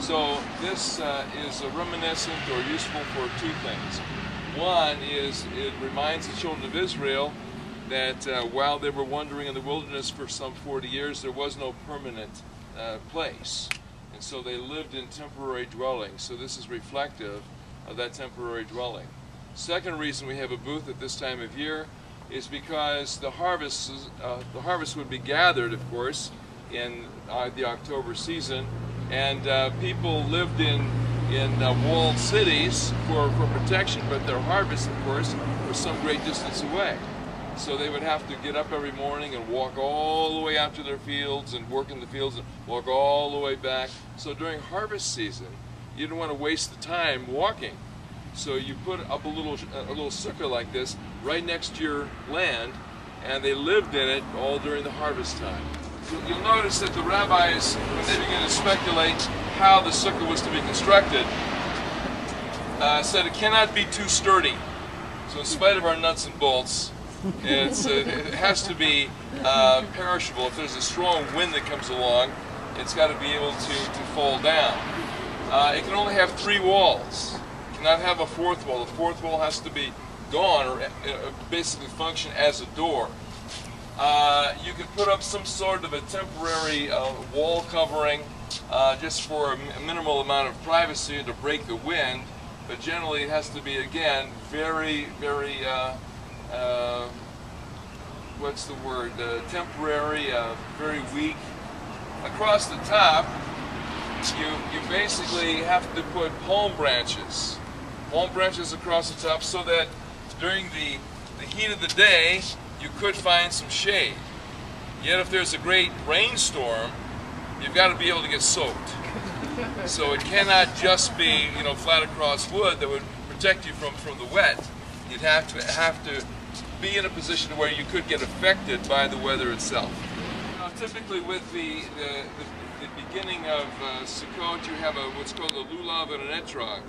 So this is reminiscent or useful for two things. One is it reminds the children of Israel that while they were wandering in the wilderness for some 40 years, there was no permanent place. And so they lived in temporary dwellings. So this is reflective of that temporary dwelling. Second reason we have a booth at this time of year is because the harvest would be gathered, of course, in the October season, and people lived in walled cities for protection, but their harvest, of course, was some great distance away. So they would have to get up every morning and walk all the way out to their fields and work in the fields and walk all the way back. So during harvest season, you didn't want to waste the time walking. So you put up a little sukkah like this right next to your land, and they lived in it all during the harvest time. You'll notice that the rabbis, when they begin to speculate how the sukkah was to be constructed, said it cannot be too sturdy. So in spite of our nuts and bolts, it has to be perishable. If there's a strong wind that comes along, it's got to be able to fall down. It can only have 3 walls. It cannot have a 4th wall. The 4th wall has to be gone, or basically function as a door. You can put up some sort of a temporary wall covering just for a minimal amount of privacy to break the wind, but generally it has to be, again, very, very, what's the word, temporary, very weak. Across the top, you basically have to put palm branches across the top so that during the heat of the day, you could find some shade. Yet if there's a great rainstorm, you've got to be able to get soaked. So it cannot just be, flat across wood that would protect you from the wet. You'd have to be in a position where you could get affected by the weather itself. Typically with the beginning of Sukkot, you have what's called a lulav and an etrog.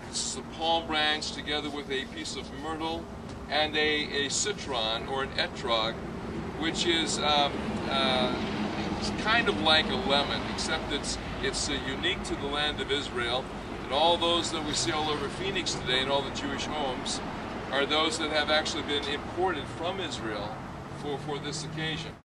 This is a palm branch together with a piece of myrtle and a citron, or an etrog, which is kind of like a lemon, except it's unique to the land of Israel. And all those that we see all over Phoenix today, and all the Jewish homes, are those that have actually been imported from Israel for this occasion.